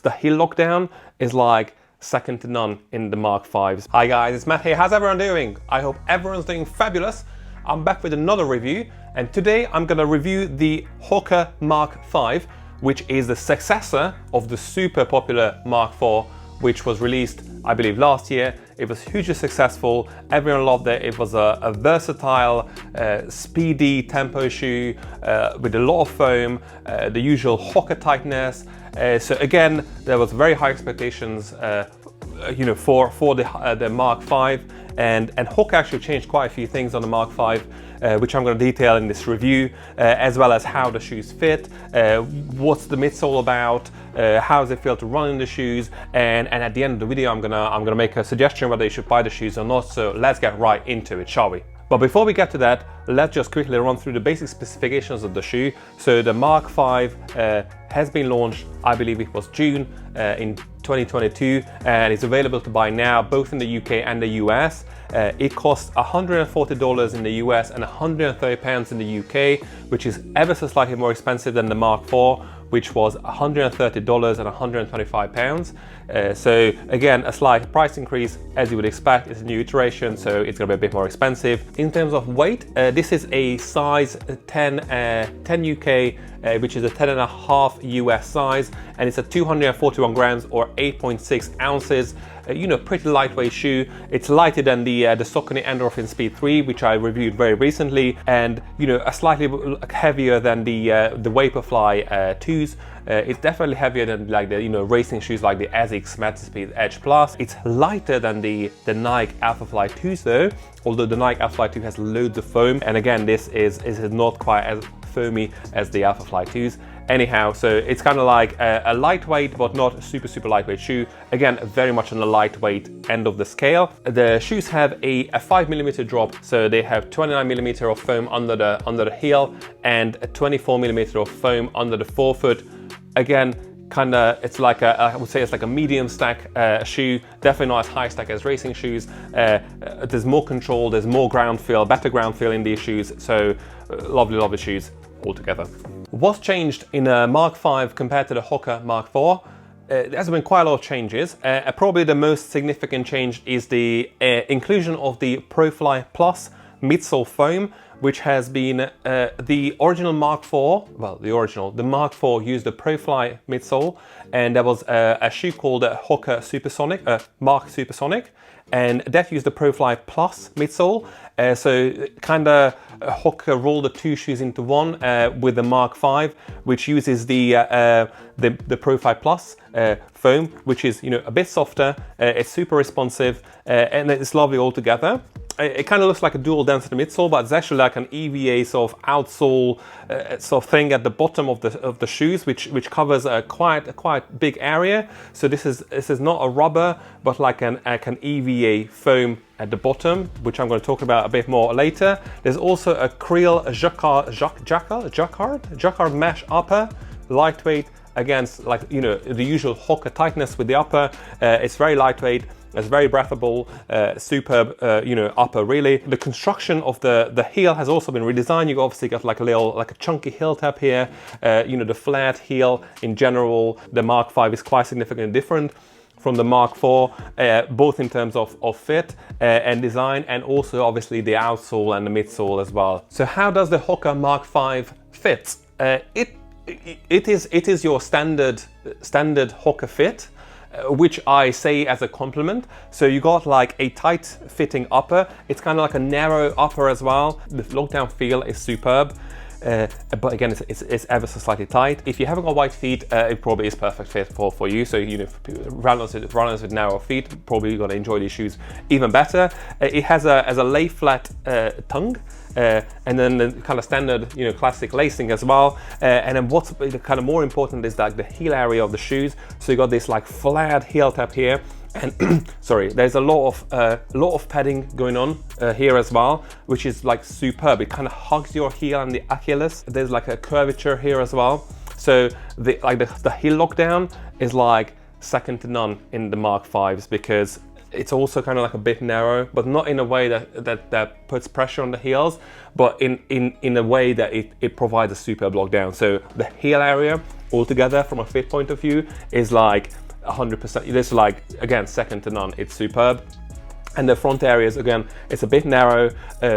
The heel lockdown is like second to none in the Mach 5s. Hi guys, it's Matt here. How's everyone doing? I hope everyone's doing fabulous. I'm back with another review, and today I'm gonna review the Hoka Mach 5, which is the successor of the super popular Mach 4, which was released, I believe, last year. It was hugely successful. Everyone loved it. It was a versatile, speedy tempo shoe with a lot of foam, the usual Hoka tightness. So again, there was very high expectations, for the Mach 5, and Hoka actually changed quite a few things on the Mach 5, which I'm going to detail in this review, as well as how the shoes fit, what's the midsole about, how does it feel to run in the shoes, and at the end of the video I'm gonna make a suggestion whether you should buy the shoes or not. So let's get right into it, shall we? But before we get to that, let's just quickly run through the basic specifications of the shoe. So the Mach 5 has been launched, I believe it was June in 2022, and it's available to buy now both in the UK and the US. It costs $140 in the US and £130 in the UK, which is ever so slightly more expensive than the Mach 4, which was $130 and £125. So again, a slight price increase as you would expect. It's a new iteration, so it's gonna be a bit more expensive. In terms of weight, this is a size 10 UK, which is a 10.5 US size, and it's a 241 grams or 8.6 ounces. Pretty lightweight shoe. It's lighter than the Saucony Endorphin Speed 3, which I reviewed very recently, and a slightly heavier than the Vaporfly 2s. It's definitely heavier than like the racing shoes like the Asics Metaspeed Edge Plus. It's lighter than the Nike Alphafly 2s though, although the Nike Alphafly 2 has loads of foam, and again this is not quite as foamy as the Alphafly 2s. Anyhow, so it's kind of like a lightweight but not super lightweight shoe. Again, very much on the lightweight end of the scale. The shoes have a 5mm drop, so they have 29mm of foam under the heel and a 24mm of foam under the forefoot. Again, it's like I would say it's like a medium stack shoe, definitely not as high stack as racing shoes. There's more control, there's more ground feel, better ground feel in these shoes, so lovely shoes altogether. What's changed in a Mach 5 compared to the Hoka Mach 4? There's been quite a lot of changes. Probably the most significant change is the inclusion of the PROFLY Plus midsole foam, which has been the original Mach 4, the Mach 4 used the PROFLY midsole, and there was a shoe called Hoka Supersonic, Mach Supersonic, and that used the PROFLY Plus midsole. So Hoka rolled the two shoes into one with the Mach 5, which uses the PROFLY Plus foam, which is a bit softer, it's super responsive, and it's lovely altogether. It kind of looks like a dual density midsole, but it's actually like an EVA sort of outsole sort of thing at the bottom of the shoes, which covers a quite big area. So this is not a rubber, but like an EVA foam at the bottom, which I'm going to talk about a bit more later. There's also a creel jacquard mesh upper, lightweight, against the usual Hoka tightness with the upper. It's very lightweight. It's very breathable, superb, upper really. The construction of the heel has also been redesigned. You obviously got like a chunky heel tab here. The flat heel in general, the Mach 5 is quite significantly different from the Mach 4, both in terms of fit and design, and also obviously the outsole and the midsole as well. So how does the Hoka Mach 5 fit? It is your standard Hoka fit, which I say as a compliment. So you got like a tight fitting upper. It's kind of like a narrow upper as well. The lockdown feel is superb. But again, it's ever so slightly tight. If you haven't got wide feet, it probably is perfect fit for you. So runners with narrow feet, probably gonna enjoy these shoes even better. It has a lay flat tongue, and then the kind of standard classic lacing as well. And then what's kind of more important is like the heel area of the shoes. So you got this like flat heel tab here. And sorry, there's a lot of padding going on here as well, which is like superb. It kind of hugs your heel and the Achilles. There's like a curvature here as well. So the heel lockdown is like second to none in the Mach 5s, because it's also kind of like a bit narrow, but not in a way that puts pressure on the heels, but in a way that it provides a superb lockdown. So the heel area altogether from a fit point of view is like 100%. This is like, again, second to none. It's superb. And the front areas, again, it's a bit narrow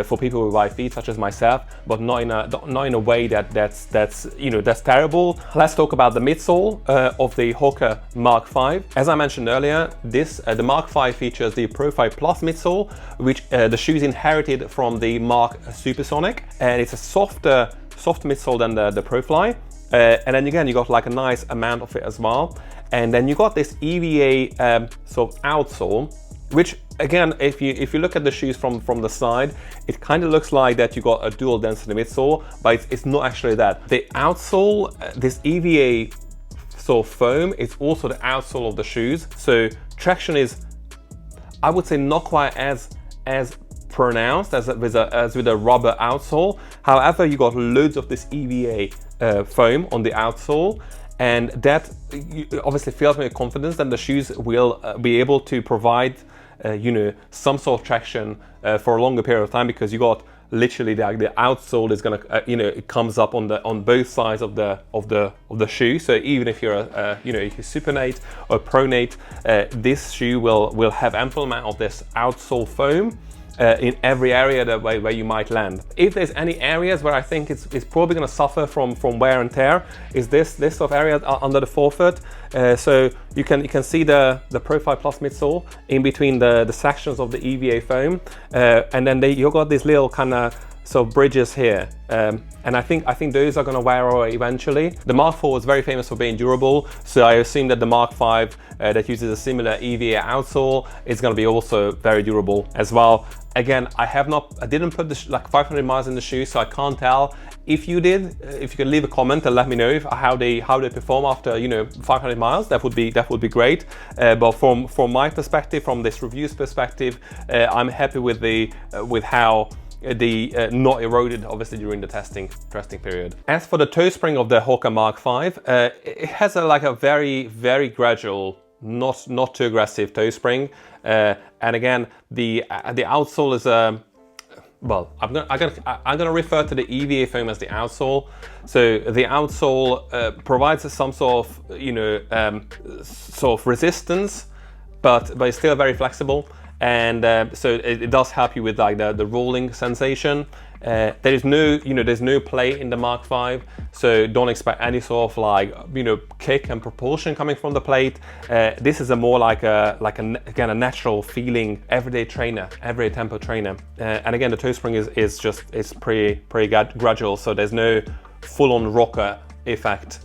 for people with wide feet, such as myself, but not in a way that's terrible. Let's talk about the midsole of the Hoka Mach 5. As I mentioned earlier, the Mach 5 features the PROFLY Plus midsole, which the shoes inherited from the Mach Supersonic, and it's a softer midsole than the PROFLY. And then again, you got like a nice amount of it as well. And then you got this EVA sort of outsole, which again, if you look at the shoes from the side, it kind of looks like that you got a dual density midsole, but it's not actually that. The outsole, this EVA sort of foam, is also the outsole of the shoes. So traction is, I would say, not quite as pronounced as with a rubber outsole. However, you got loads of this EVA foam on the outsole, and that obviously fills me with confidence that the shoes will be able to provide some sort of traction for a longer period of time, because you got literally the outsole is gonna it comes up on both sides of the shoe. So even if you're if you're supinate or pronate, this shoe will have ample amount of this outsole foam in every area where you might land. If there's any areas where I think it's probably going to suffer from wear and tear, is this sort of area under the forefoot. So you can see the PROFLY Plus midsole in between the sections of the EVA foam, and then you got these little kind of bridges here, and I think those are going to wear away eventually. The Mach 4 was very famous for being durable, so I assume that the Mach 5 that uses a similar EVA outsole is going to be also very durable as well. Again, I didn't put like 500 miles in the shoe, so I can't tell. If you did, if you can leave a comment and let me know how they perform after 500 miles, that would be great. But from my perspective, from this review's perspective, I'm happy with how not eroded, obviously, during the testing period. As for the toe spring of the Hoka Mach 5, it has a very, very gradual, not too aggressive toe spring. And again, the outsole is well, I'm gonna refer to the EVA foam as the outsole. So the outsole provides some sort of resistance, but it's still very flexible. And so it does help you with like the rolling sensation. There is there's no play in the Mach 5, so don't expect any sort of like kick and propulsion coming from the plate. This is a more like a natural feeling everyday tempo trainer. And again, the toe spring is pretty gradual, so there's no full-on rocker effect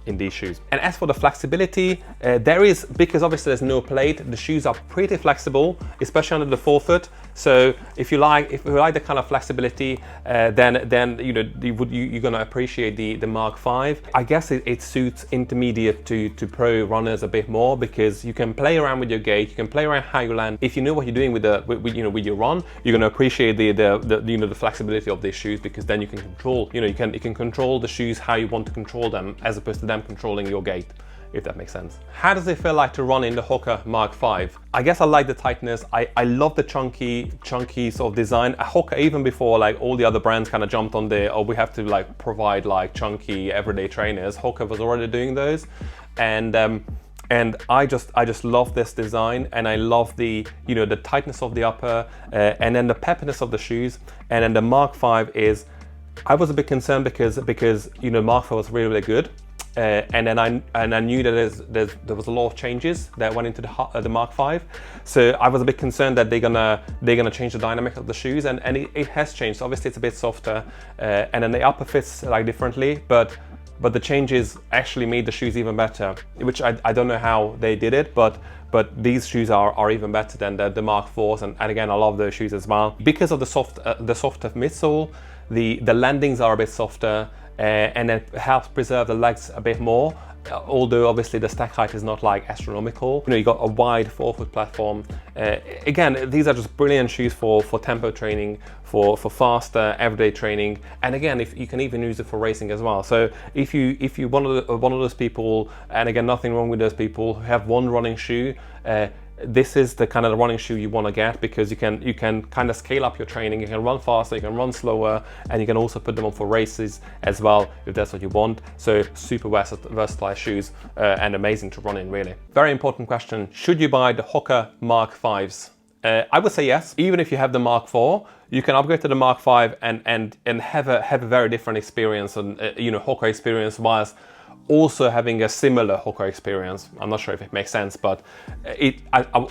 in these shoes. And as for the flexibility, because obviously there's no plate, the shoes are pretty flexible, especially under the forefoot. So if you like the kind of flexibility, then you're gonna appreciate the Mach 5. I guess it suits intermediate to pro runners a bit more, because you can play around with your gait, you can play around how you land. If you know what you're doing with your run, you're gonna appreciate the flexibility of these shoes, because then you can control you can control the shoes how you want to control them, as opposed to them controlling your gait, if that makes sense. How does it feel like to run in the Hoka Mach 5? I guess I like the tightness. I love the chunky sort of design. Hoka, even before like all the other brands kind of jumped on we have to like provide like chunky everyday trainers, Hoka was already doing those. And I just love this design, and I love the tightness of the upper, and then the peppiness of the shoes. And then the Mach 5 I was a bit concerned because Mach 5 was really good. And then I knew that there was a lot of changes that went into the Mach 5, so I was a bit concerned that they're gonna change the dynamic of the shoes, and it has changed. Obviously, it's a bit softer, and then the upper fits like differently, but the changes actually made the shoes even better, which I don't know how they did it, but these shoes are even better than the Mach 4s, and again, I love those shoes as well because of the softer midsole. The landings are a bit softer. And it helps preserve the legs a bit more, although obviously the stack height is not like astronomical. You got a wide forefoot platform. Again, these are just brilliant shoes for tempo training, for faster everyday training, and again, if you can even use it for racing as well. So if you one of those people, and again, nothing wrong with those people who have one running shoe, this is the kind of the running shoe you want to get, because you can kind of scale up your training. You can run faster, you can run slower, and you can also put them on for races as well if that's what you want. So super versatile shoes and amazing to run in, really. Very important question: should you buy the Hoka Mach 5s? I would say yes. Even if you have the Mach 4, you can upgrade to the Mach 5 and have a very different experience, and Hoka experience, whilst also having a similar Hoka experience. I'm not sure if it makes sense, but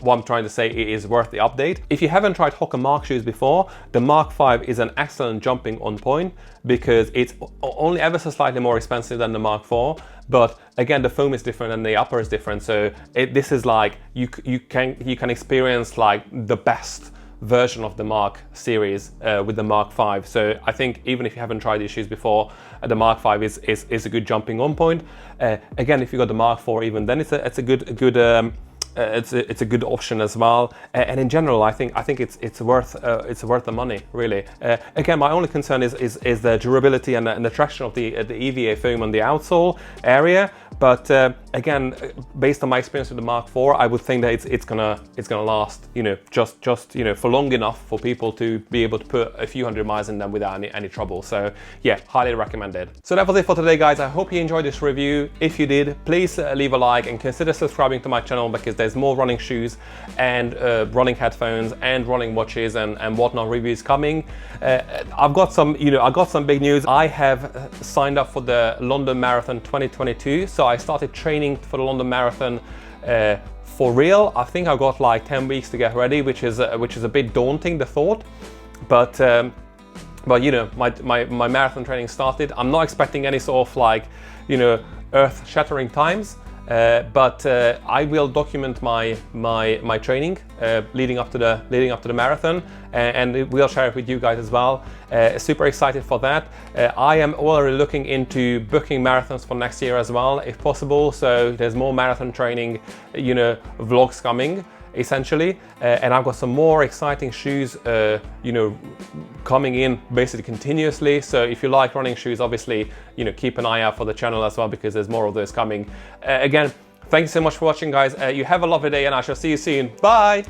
what I'm trying to say, it is worth the update. If you haven't tried Hoka Mach shoes before, the Mach 5 is an excellent jumping on point, because it's only ever so slightly more expensive than the Mach 4, but again, the foam is different and the upper is different. So this is like, you can experience like the best version of the Mach series with the Mach 5. So I think even if you haven't tried these shoes before, the Mach 5 is a good jumping on point. Again, if you got the Mach 4, even then it's a good option as well. And in general, I think it's worth the money, really. Again, my only concern is the durability and the traction of the EVA foam on the outsole area. But again, based on my experience with the Mach 4, I would think that it's gonna last, just for long enough for people to be able to put a few hundred miles in them without any trouble. So yeah, highly recommended. So that was it for today, guys. I hope you enjoyed this review. If you did, please leave a like and consider subscribing to my channel, because there's more running shoes and running headphones and running watches and whatnot reviews coming. I've got some big news. I have signed up for the London Marathon 2022. So I started training for the London Marathon for real. I think I've got like 10 weeks to get ready, which is a bit daunting, the thought. But my marathon training started. I'm not expecting any sort of like, earth-shattering times. But I will document my training leading up to the marathon, and we'll share it with you guys as well. Super excited for that. I am already looking into booking marathons for next year as well, if possible. So there's more marathon training, vlogs coming, essentially. And I've got some more exciting shoes, coming in basically continuously. So if you like running shoes, obviously, keep an eye out for the channel as well, because there's more of those coming. Again, thank you so much for watching, guys. You have a lovely day, and I shall see you soon. Bye.